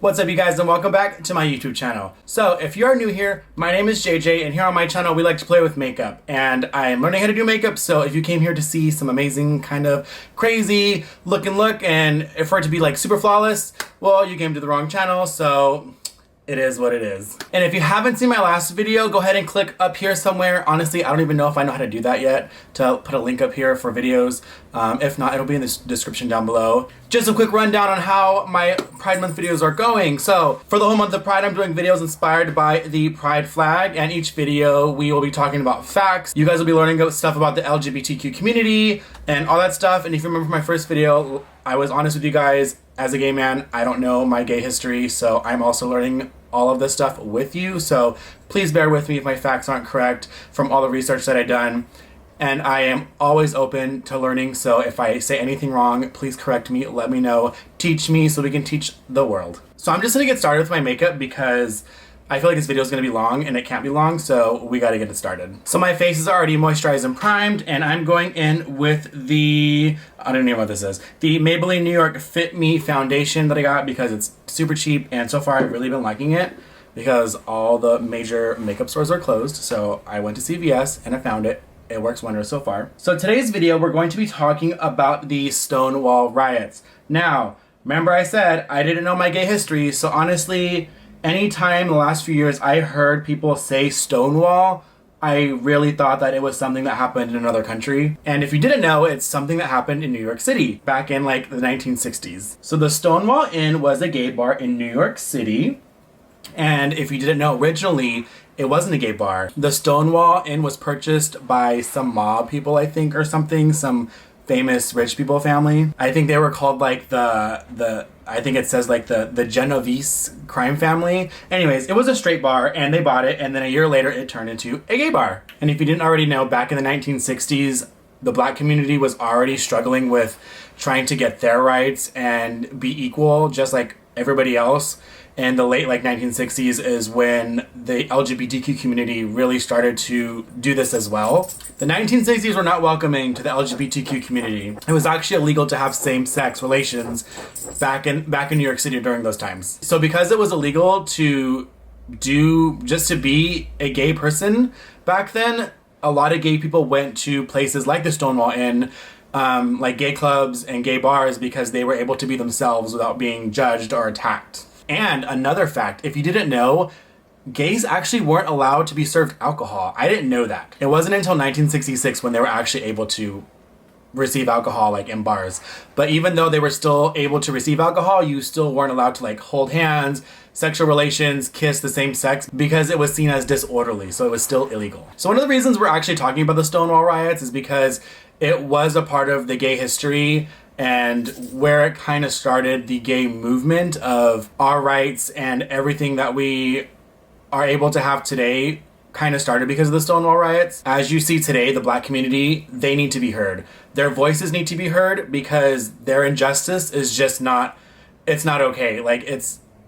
What's up, you guys, and welcome back to my YouTube channel. So if you are new here, my name is JJ, and here on my channel we like to play with makeup, and I am learning how to do makeup. So if you came here to see some amazing kind of crazy looking look and for it to be like super flawless, well, you came to the wrong channel. So it is what it is. And if you haven't seen my last video, go ahead and click up here somewhere. Honestly, I don't even know if I know how to do that yet, to put a link up here for videos. If not, it'll be in the description down below. Just a quick rundown on how my Pride Month videos are going. So for the whole month of Pride, I'm doing videos inspired by the Pride flag, and each video we will be talking about facts. You guys will be learning stuff about the LGBTQ community and all that stuff. And if you remember my first video, I was honest with you guys. As a gay man, I don't know my gay history, so I'm also learning all of this stuff with you. So please bear with me if my facts aren't correct from all the research that I've done. And I am always open to learning, so if I say anything wrong, please correct me, let me know, teach me so we can teach the world. So I'm just gonna get started with my makeup because I feel like this video is gonna be long and it can't be long, so we gotta get it started. So my face is already moisturized and primed, and I'm going in with the, I don't even know what this is, the Maybelline New York Fit Me foundation that I got because it's super cheap, and so far I've really been liking it because all the major makeup stores are closed. So I went to CVS and I found it. It works wonders so far. So today's video, we're going to be talking about the Stonewall riots. Now, remember I said I didn't know my gay history, so honestly, anytime in the last few years I heard people say Stonewall, I really thought that it was something that happened in another country. And if you didn't know, it's something that happened in New York City back in like the 1960s. So the Stonewall Inn was a gay bar in New York City. And if you didn't know, originally, it wasn't a gay bar. The Stonewall Inn was purchased by some mob people, I think, or something, some famous rich people family. I think they were called like I think it says like the Genovese crime family. Anyways, it was a straight bar and they bought it, and then a year later it turned into a gay bar. And if you didn't already know, back in the 1960s, the black community was already struggling with trying to get their rights and be equal just like everybody else. And the late 1960s is when the LGBTQ community really started to do this as well. The 1960s were not welcoming to the LGBTQ community. It was actually illegal to have same-sex relations back in New York City during those times. So because it was illegal to be a gay person back then, a lot of gay people went to places like the Stonewall Inn, like gay clubs and gay bars, because they were able to be themselves without being judged or attacked. And another fact, if you didn't know, gays actually weren't allowed to be served alcohol. I didn't know that. It wasn't until 1966 when they were actually able to receive alcohol like in bars. But even though they were still able to receive alcohol, you still weren't allowed to like hold hands, sexual relations, kiss the same sex, because it was seen as disorderly. So it was still illegal. So one of the reasons we're actually talking about the Stonewall riots is because it was a part of the gay history and where it kind of started the gay movement of our rights, and everything that we are able to have today kind of started because of the Stonewall riots. As you see today, the black community, they need to be heard. Their voices need to be heard because their injustice is just not, it's not okay.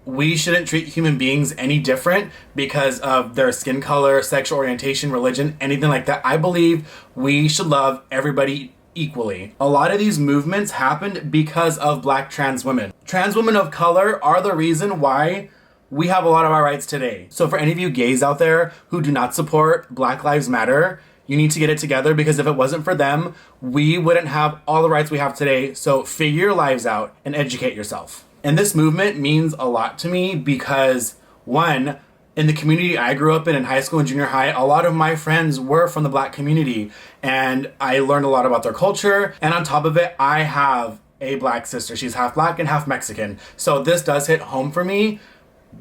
We shouldn't treat human beings any different because of their skin color, sexual orientation, religion, anything like that. I believe we should love everybody equally. A lot of these movements happened because of black trans women. Trans women of color are the reason why we have a lot of our rights today. So for any of you gays out there who do not support Black Lives Matter, you need to get it together, because if it wasn't for them, we wouldn't have all the rights we have today. So figure your lives out and educate yourself. And this movement means a lot to me because, one, in the community I grew up in high school and junior high, a lot of my friends were from the black community, and I learned a lot about their culture. And on top of it, I have a black sister. She's half black and half Mexican. So this does hit home for me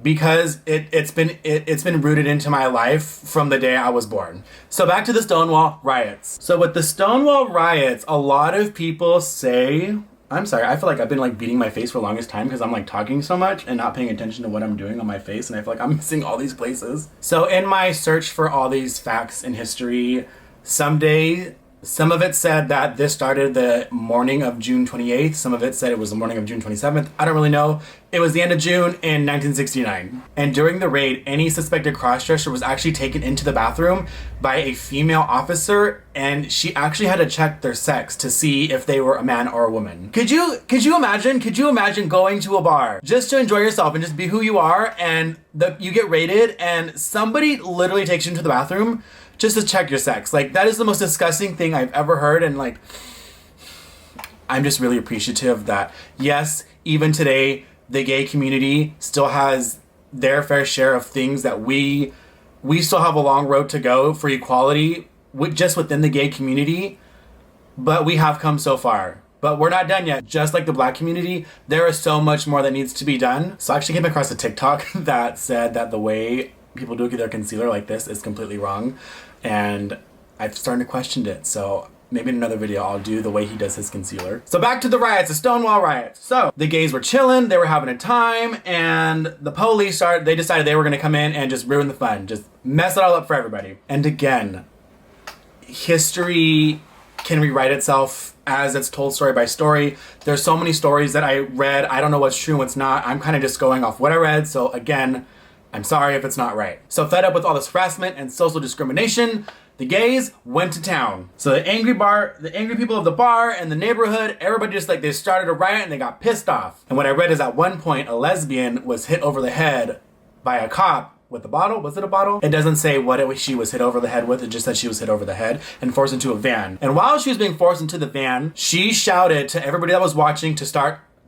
because it's been rooted into my life from the day I was born. So back to the Stonewall riots. So with the Stonewall riots, a lot of people say, I'm sorry, I feel like I've been like beating my face for the longest time because I'm like talking so much and not paying attention to what I'm doing on my face, and I feel like I'm missing all these places. So in my search for all these facts in history, some of it said that this started the morning of June 28th, some of it said it was the morning of June 27th. I don't really know. It was the end of June in 1969. And during the raid, any suspected crossdresser was actually taken into the bathroom by a female officer, and she actually had to check their sex to see if they were a man or a woman. Could you imagine going to a bar just to enjoy yourself and just be who you are, and you get raided and somebody literally takes you into the bathroom just to check your sex? Like, that is the most disgusting thing I've ever heard. And like, I'm just really appreciative that, yes, even today, the gay community still has their fair share of things that we still have a long road to go for equality just within the gay community, but we have come so far. But we're not done yet. Just like the Black community, there is so much more that needs to be done. So I actually came across a TikTok that said that the way people do their concealer like this is completely wrong, and I've started to question it. So maybe in another video, I'll do the way he does his concealer. So back to the riots, the Stonewall riots. So the gays were chilling, they were having a time, and the police they decided they were gonna come in and just ruin the fun, just mess it all up for everybody. And again, history can rewrite itself as it's told story by story. There's so many stories that I read, I don't know what's true and what's not. I'm kind of just going off what I read, so again, I'm sorry if it's not right. So fed up with all this harassment and social discrimination, the gays went to town. So the angry people of the bar and the neighborhood, everybody just like, they started a riot and they got pissed off. And what I read is at one point, a lesbian was hit over the head by a cop with a bottle. Was it a bottle? It doesn't say what she was hit over the head with. It just said she was hit over the head and forced into a van. And while she was being forced into the van, she shouted to everybody that was watching to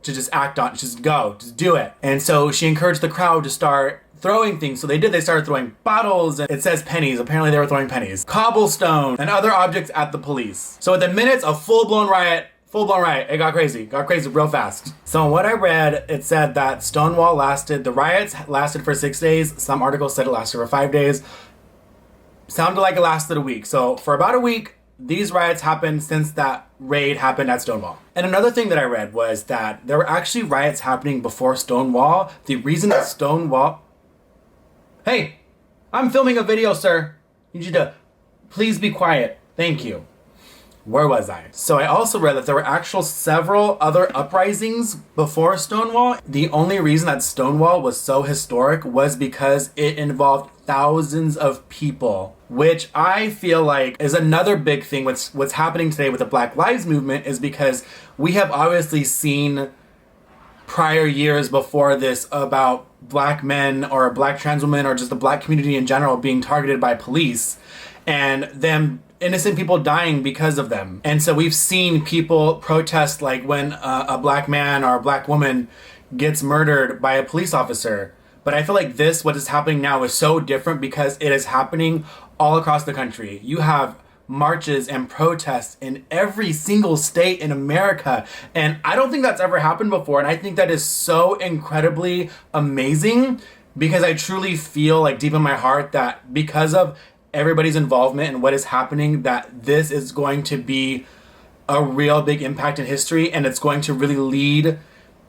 just act on it, just go, just do it. And so she encouraged the crowd to start throwing things. So they did. They started throwing bottles, and it says pennies. Apparently they were throwing pennies, cobblestone, and other objects at the police. So within minutes, a full-blown riot, it got crazy real fast. So in what I read, it said that the riots lasted for 6 days. Some articles said it lasted for 5 days. Sounded like it lasted a week. So for about a week, these riots happened since that raid happened at Stonewall. And another thing that I read was that there were actually riots happening before Stonewall. The reason that Stonewall... Hey, I'm filming a video, sir. I need you to please be quiet. Thank you. Where was I? So I also read that there were several other uprisings before Stonewall. The only reason that Stonewall was so historic was because it involved thousands of people, which I feel like is another big thing. What's happening today with the Black Lives Movement is because we have obviously seen prior years before this about Black men or Black trans women or just the Black community in general being targeted by police and them innocent people dying because of them. And so we've seen people protest, like when a Black man or a Black woman gets murdered by a police officer. But I feel like what is happening now is so different because it is happening all across the country. You have marches and protests in every single state in America. And I don't think that's ever happened before. And I think that is so incredibly amazing because I truly feel like deep in my heart that because of everybody's involvement and what is happening, that this is going to be a real big impact in history, and it's going to really lead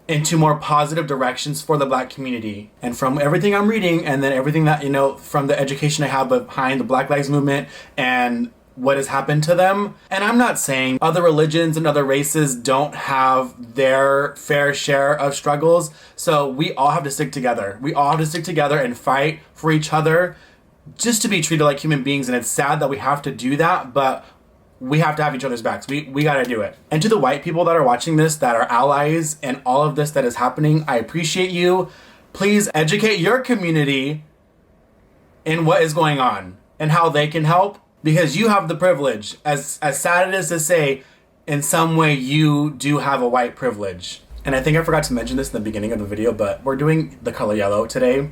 into more positive directions for the Black community. And from everything I'm reading and then everything that, from the education I have behind the Black Lives Movement and what has happened to them. And I'm not saying other religions and other races don't have their fair share of struggles. So we all have to stick together. We all have to stick together and fight for each other just to be treated like human beings. And it's sad that we have to do that, but we have to have each other's backs. We got to do it. And to the white people that are watching this, that are allies and all of this that is happening, I appreciate you. Please educate your community in what is going on and how they can help. Because you have the privilege, as sad it is to say, in some way you do have a white privilege. And I think I forgot to mention this in the beginning of the video, but we're doing the color yellow today.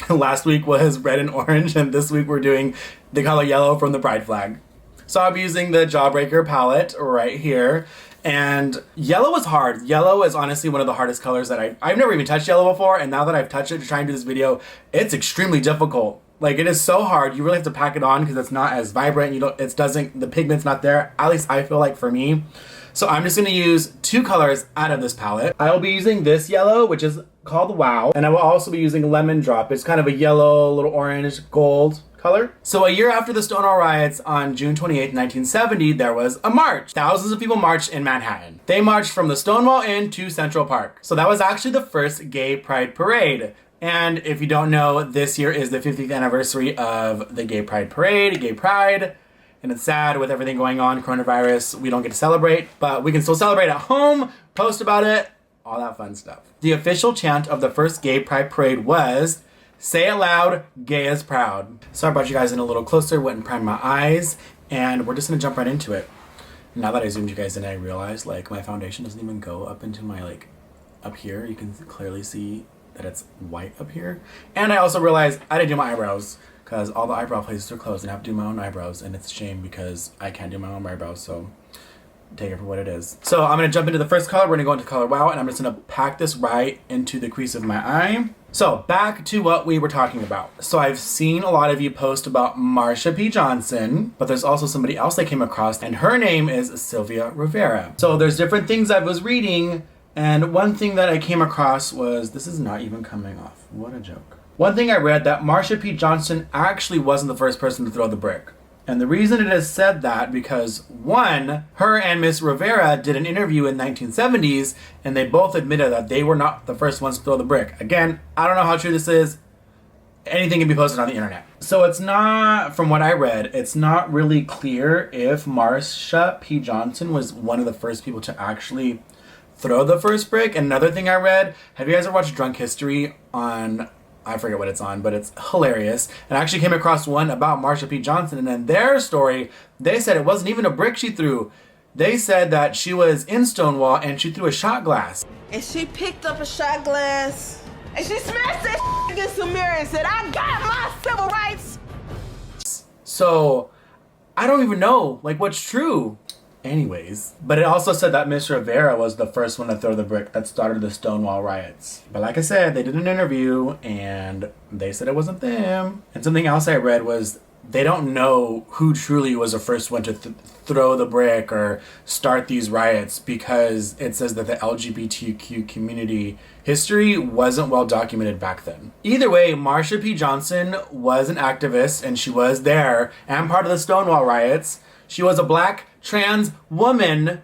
Last week was red and orange, and this week we're doing the color yellow from the pride flag. So I'll be using the Jawbreaker palette right here. And yellow is hard. Yellow is honestly one of the hardest colors that I've never even touched yellow before, and now that I've touched it to try and do this video, it's extremely difficult. Like, it is so hard. You really have to pack it on because it's not as vibrant. The pigment's not there. At least I feel like for me. So I'm just going to use two colors out of this palette. I will be using this yellow, which is called Wow. And I will also be using Lemon Drop. It's kind of a yellow, little orange, gold color. So a year after the Stonewall riots on June 28, 1970, there was a march. Thousands of people marched in Manhattan. They marched from the Stonewall Inn to Central Park. So that was actually the first gay pride parade. And if you don't know, this year is the 50th anniversary of the Gay Pride Parade, Gay Pride. And it's sad with everything going on, coronavirus, we don't get to celebrate, but we can still celebrate at home, post about it, all that fun stuff. The official chant of the first Gay Pride Parade was, "Say it loud, gay is proud." So I brought you guys in a little closer, went and primed my eyes, and we're just gonna jump right into it. Now that I zoomed you guys in, I realized like my foundation doesn't even go up into my like, up here. You can clearly see that it's white up here. And I also realized I didn't do my eyebrows, because all the eyebrow places are closed and I have to do my own eyebrows, and it's a shame because I can't do my own eyebrows, so take it for what it is. So I'm going to jump into the first color. We're going to go into color Wow, and I'm just going to pack this right into the crease of my eye. So back to what we were talking about. So I've seen a lot of you post about Marsha P. Johnson, but there's also somebody else I came across, and her name is Sylvia Rivera. So there's different things I was reading, and one thing that I came across was, this is not even coming off. What a joke. One thing I read, that Marsha P. Johnson actually wasn't the first person to throw the brick. And the reason it is said that, because one, her and Miss Rivera did an interview in 1970s, and they both admitted that they were not the first ones to throw the brick. Again, I don't know how true this is. Anything can be posted on the internet. So it's not, from what I read, it's not really clear if Marsha P. Johnson was one of the first people to actually throw the first brick. And another thing I read, have you guys ever watched Drunk History on, I forget what it's on, but it's hilarious. And I actually came across one about Marsha P. Johnson, and in their story, they said it wasn't even a brick she threw. They said that she was in Stonewall and she threw a shot glass. And she picked up a shot glass and she smashed that against the mirror and said, "I got my civil rights." So I don't even know like what's true. Anyways, but it also said that Miss Rivera was the first one to throw the brick that started the Stonewall riots. But like I said, they did an interview and they said it wasn't them. And something else I read was they don't know who truly was the first one to throw the brick or start these riots, because it says that the LGBTQ community history wasn't well documented back then. Either way, Marsha P. Johnson was an activist, and she was there and part of the Stonewall riots. She was a black trans woman,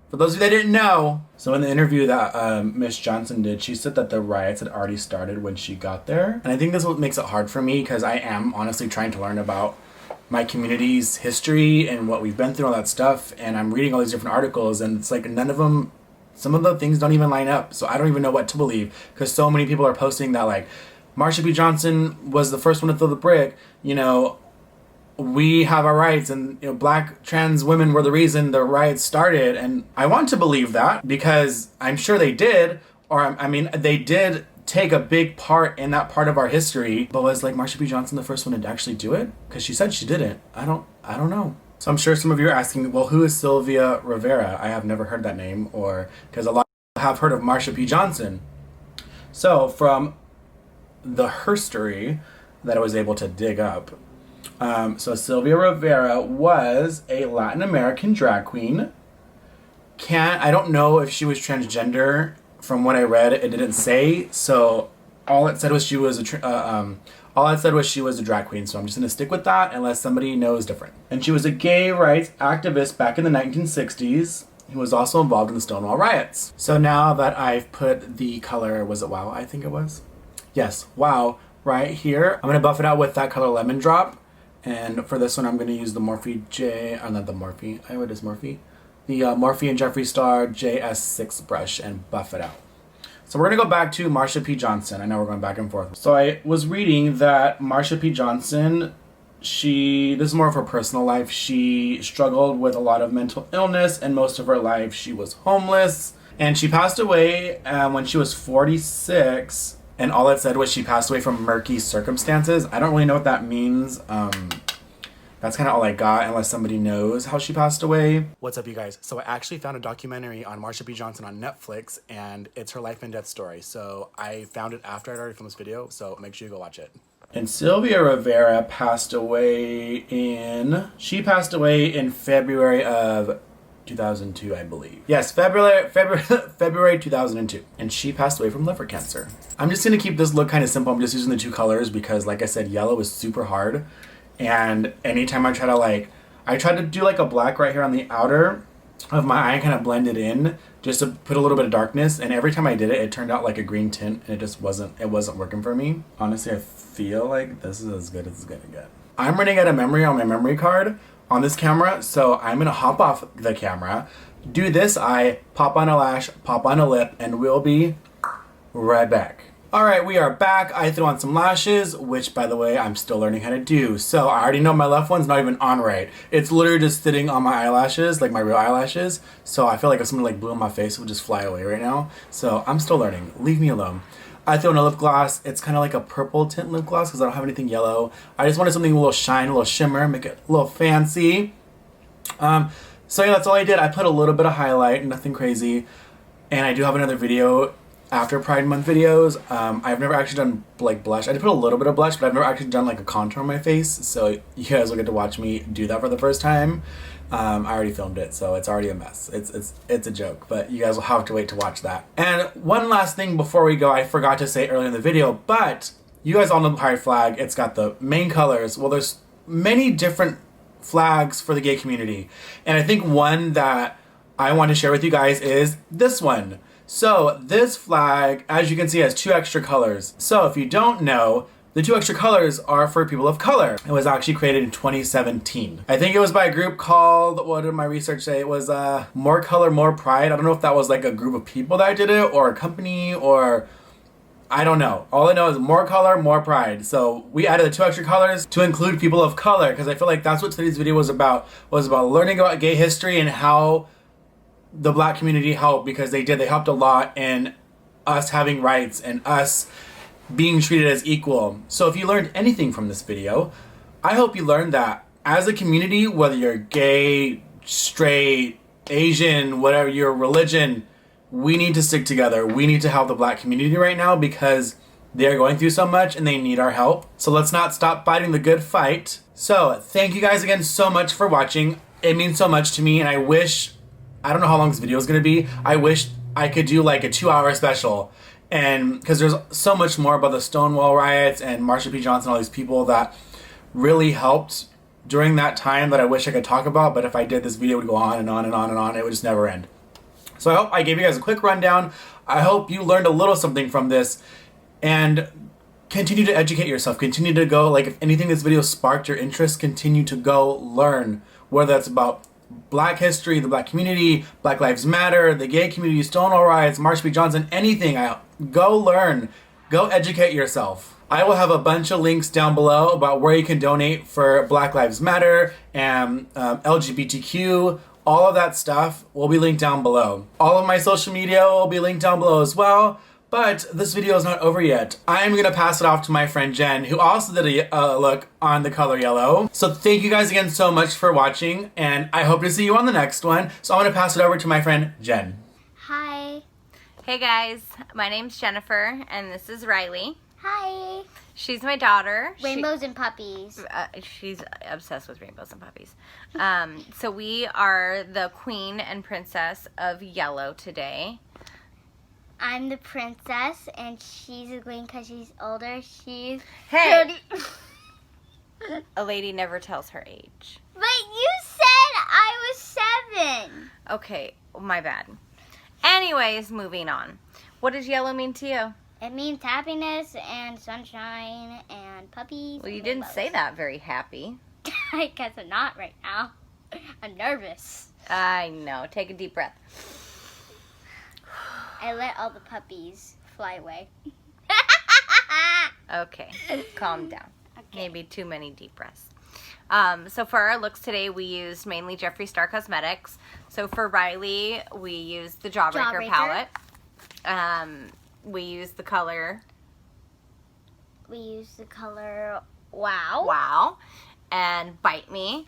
for those of you that didn't know. So in the interview that Miss Johnson did, she said that the riots had already started when she got there. And I think this is what makes it hard for me, because I am honestly trying to learn about my community's history and what we've been through, all that stuff. And I'm reading all these different articles, and it's like none of them, some of the things don't even line up. So I don't even know what to believe, because so many people are posting that like Marsha P. Johnson was the first one to throw the brick, you know, we have our rights, and you know, black trans women were the reason the riots started. And I want to believe that, because I'm sure they did, or I mean they did take a big part in that part of our history. But was like Marsha P. Johnson the first one to actually do it? Because she said she didn't. I don't know. So I'm sure some of you are asking, well, who is Sylvia Rivera? I have never heard that name, or because a lot of people have heard of Marsha P. Johnson. So from the herstory that I was able to dig up, so Sylvia Rivera was a Latin American drag queen. I don't know if she was transgender. From what I read, it didn't say. So all it said was she was a drag queen. So I'm just gonna stick with that unless somebody knows different. And she was a gay rights activist back in the 1960s. He was also involved in the Stonewall riots. So now that I've put the color, was it Wow? I think it was. Yes, Wow, right here. I'm gonna buff it out with that color Lemon Drop. And for this one, I'm going to use the Morphe not the Morphe, what is Morphe? The Morphe and Jeffree Star JS6 brush, and buff it out. So we're going to go back to Marsha P. Johnson. I know we're going back and forth. So I was reading that Marsha P. Johnson, this is more of her personal life. She struggled with a lot of mental illness, and most of her life she was homeless. And she passed away when she was 46. And all it said was she passed away from murky circumstances. I don't really know what that means. That's kind of all I got, unless somebody knows how she passed away. What's up, you guys? So I actually found a documentary on Marsha P. Johnson on Netflix, and it's her life and death story. So I found it after I'd already filmed this video, so make sure you go watch it. And Sylvia Rivera passed away in February of 2002, I believe. Yes, February 2002. And she passed away from liver cancer. I'm just gonna keep this look kind of simple. I'm just using the two colors because, like I said, yellow is super hard. And anytime I try to like, I tried to do like a black right here on the outer of my eye and kind of blend it in just to put a little bit of darkness. And every time I did it, it turned out like a green tint, and it wasn't working for me. Honestly, I feel like this is as good as it's gonna get. I'm running out of memory on my memory card on this camera, so I'm gonna hop off the camera, do this eye, pop on a lash, pop on a lip, and we'll be right back. Alright, we are back. I threw on some lashes, which, by the way, I'm still learning how to do. So I already know my left one's not even on right. It's literally just sitting on my eyelashes, like my real eyelashes. So I feel like if something like blew in my face, it would just fly away right now. So I'm still learning. Leave me alone. I threw on a lip gloss. It's kind of like a purple tint lip gloss because I don't have anything yellow. I just wanted something a little shine, a little shimmer, make it a little fancy. So yeah, that's all I did. I put a little bit of highlight, nothing crazy. And I do have another video after Pride Month videos. I've never actually done like blush. I did put a little bit of blush, but I've never actually done like a contour on my face. So you guys will get to watch me do that for the first time. I already filmed it, so it's already a mess. It's a joke, but you guys will have to wait to watch that. And one last thing before we go, I forgot to say earlier in the video, but you guys all know the Pride flag. It's got the main colors. Well, there's many different flags for the gay community. And I think one that I want to share with you guys is this one. So this flag, as you can see, has 2 extra colors. So if you don't know, the 2 extra colors are for people of color. It was actually created in 2017. I think it was by a group called, what did my research say? It was More Color, More Pride. I don't know if that was like a group of people that did it or a company or I don't know. All I know is more color, more pride. So we added the 2 extra colors to include people of color because I feel like that's what today's video was about learning about gay history and how the Black community helped, because they helped a lot in us having rights and us being treated as equal. So if you learned anything from this video, I hope you learned that as a community, whether you're gay, straight, Asian, whatever your religion, we need to stick together. We need to help the Black community right now because they're going through so much and they need our help. So let's not stop fighting the good fight. So thank you guys again so much for watching. It means so much to me, and I don't know how long this video is going to be. I wish I could do like a 2-hour special. And because there's so much more about the Stonewall riots and Marsha P. all these people that really helped during that time that I wish I could talk about. But if I did, this video would go on and on and on and on. It would just never end. So I hope I gave you guys a quick rundown. I hope you learned a little something from this. And continue to educate yourself. Continue to go, like if anything this video sparked your interest, continue to go learn. Whether that's about Black history, the Black community, Black Lives Matter, the gay community, Stonewall riots, Marsha P. anything. Go learn. Go educate yourself. I will have a bunch of links down below about where you can donate for Black Lives Matter and LGBTQ. All of that stuff will be linked down below. All of my social media will be linked down below as well. But this video is not over yet. I'm going to pass it off to my friend Jen, who also did a look on the color yellow. So thank you guys again so much for watching, and I hope to see you on the next one. So I'm going to pass it over to my friend Jen. Hi. Hey guys, my name's Jennifer, and this is Riley. Hi. She's my daughter. Rainbows and puppies. She's obsessed with rainbows and puppies. So we are the queen and princess of yellow today. I'm the princess, and she's a queen because she's older. She's Hey! A lady never tells her age. But you said I was 7. Okay, my bad. Anyways, moving on. What does yellow mean to you? It means happiness and sunshine and puppies. Well, you and didn't rainbows. say that very happy. I guess I'm not right now. I'm nervous. I know. Take a deep breath. I let all the puppies fly away. Okay, calm down. Okay. Maybe too many deep breaths. So for our looks today, we used mainly Jeffree Star Cosmetics. So for Riley, we used the Jawbreaker palette. We used the color We use the color Wow. Wow and Bite Me.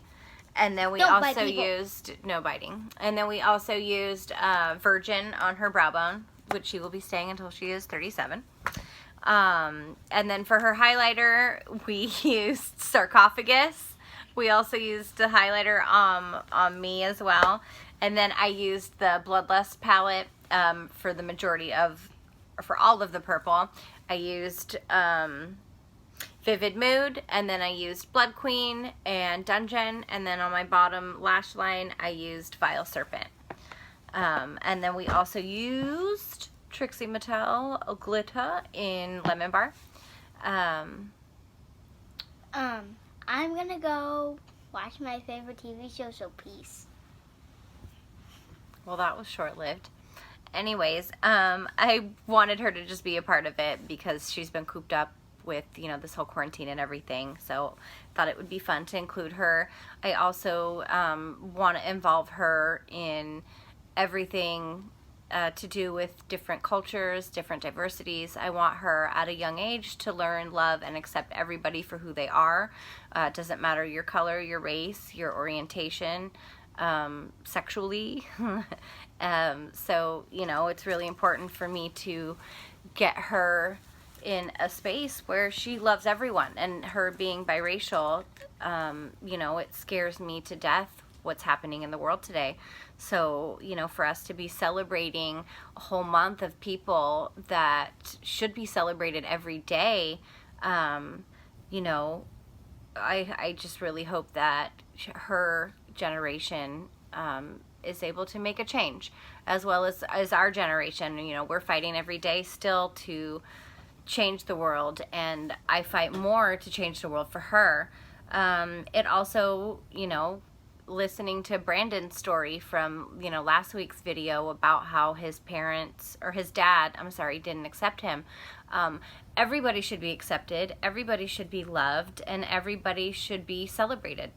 And then we Don't bite also people. used, no biting. And then we also used Virgin on her brow bone, which she will be staying until she is 37. And then for her highlighter, we used Sarcophagus. We also used the highlighter on me as well. And then I used the Bloodlust palette for the majority of, for all of the purple. I used Vivid Mood, and then I used Blood Queen and Dungeon, and then on my bottom lash line I used Vile Serpent. And then we also used Trixie Mattel Glitter in Lemon Bar. I'm gonna go watch my favorite TV show, so peace. Well, that was short-lived. Anyways, I wanted her to just be a part of it because she's been cooped up with, you know, this whole quarantine and everything. So thought it would be fun to include her. I also want to involve her in everything to do with different cultures, different diversities. I want her at a young age to learn, love, and accept everybody for who they are. It doesn't matter your color, your race, your orientation, sexually. So, you know, it's really important for me to get her in a space where she loves everyone. And her being biracial, you know, it scares me to death what's happening in the world today. So, you know, for us to be celebrating a whole month of people that should be celebrated every day, you know, I just really hope that her generation is able to make a change, as well as our generation. You know, we're fighting every day still to change the world, and I fight more to change the world for her. It also, you know, listening to Brandon's story from, you know, last week's video about how his parents, or his dad, I'm sorry, didn't accept him. Everybody should be accepted, everybody should be loved, and everybody should be celebrated.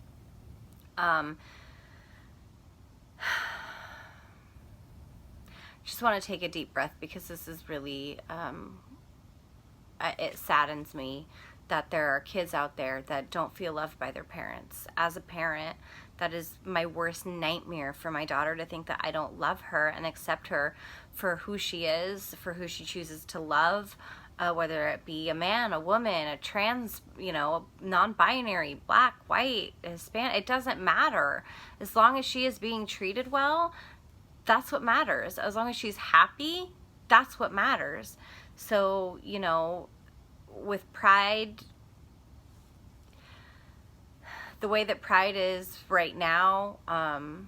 Just want to take a deep breath because this is really, it saddens me that there are kids out there that don't feel loved by their parents. As a parent, that is my worst nightmare, for my daughter to think that I don't love her and accept her for who she is, for who she chooses to love, whether it be a man, a woman, a trans, you know, non-binary, black, white, Hispanic, it doesn't matter. As long as she is being treated well, that's what matters. As long as she's happy, that's what matters. So, you know, with Pride, the way that Pride is right now, I'm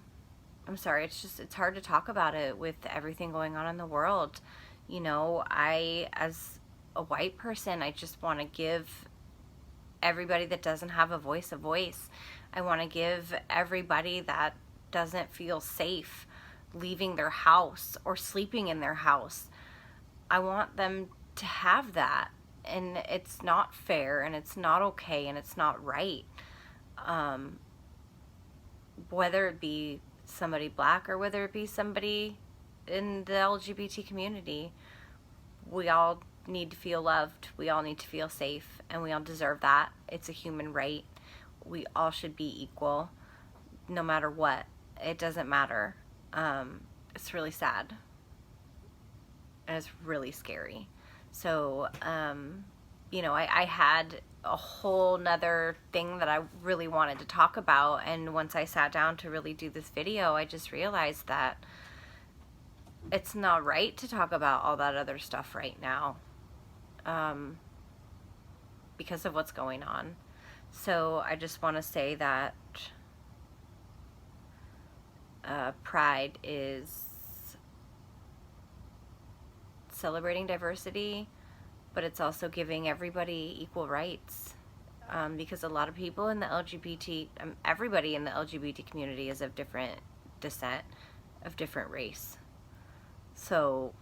sorry, it's hard to talk about it with everything going on in the world. You know, as a white person, I just want to give everybody that doesn't have a voice. I want to give everybody that doesn't feel safe leaving their house or sleeping in their house. I want them to have that, and it's not fair, and it's not okay, and it's not right. Whether it be somebody black or whether it be somebody in the LGBT community, we all need to feel loved, we all need to feel safe, and we all deserve that. It's a human right. We all should be equal, no matter what. It doesn't matter. It's really sad, and it's really scary. So, you know, I had a whole nother thing that I really wanted to talk about, and once I sat down to really do this video, I just realized that it's not right to talk about all that other stuff right now, because of what's going on. So I just want to say that Pride is celebrating diversity, but it's also giving everybody equal rights, because a lot of people in the LGBT, everybody in the LGBT community is of different descent, of different race. So,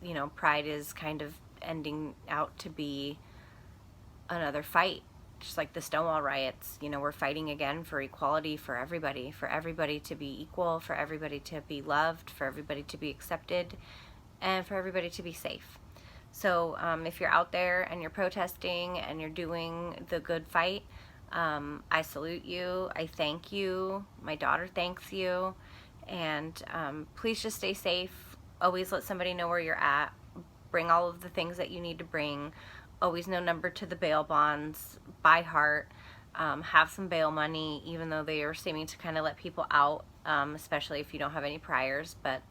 you know, Pride is kind of ending out to be another fight, just like the Stonewall riots. You know, we're fighting again for equality for everybody to be equal, for everybody to be loved, for everybody to be accepted, and for everybody to be safe. So if you're out there and you're protesting and you're doing the good fight, I salute you, I thank you, my daughter thanks you, and please just stay safe. Always let somebody know where you're at. Bring all of the things that you need to bring. Always know number to the bail bonds by heart. Have some bail money, even though they are seeming to kind of let people out, especially if you don't have any priors. But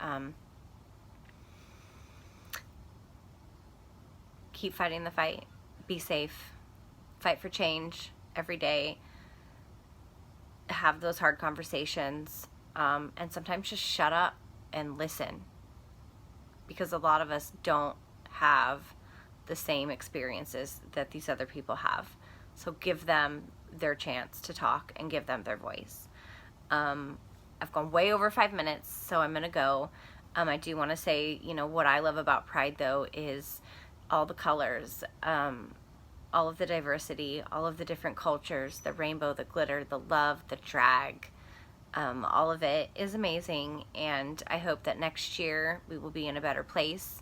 keep fighting the fight. be safe, fight for change every day, have those hard conversations, and sometimes just shut up and listen, because a lot of us don't have the same experiences that these other people have. So give them their chance to talk and give them their voice. I've gone way over 5 minutes, so I'm gonna go. I do want to say, you know, what I love about Pride, though, is all the colors, all of the diversity, all of the different cultures, the rainbow, the glitter, the love, the drag. All of it is amazing, and I hope that next year we will be in a better place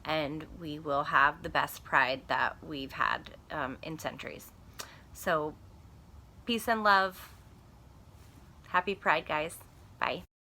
and we will have the best Pride that we've had in centuries. So peace and love. Happy Pride, guys.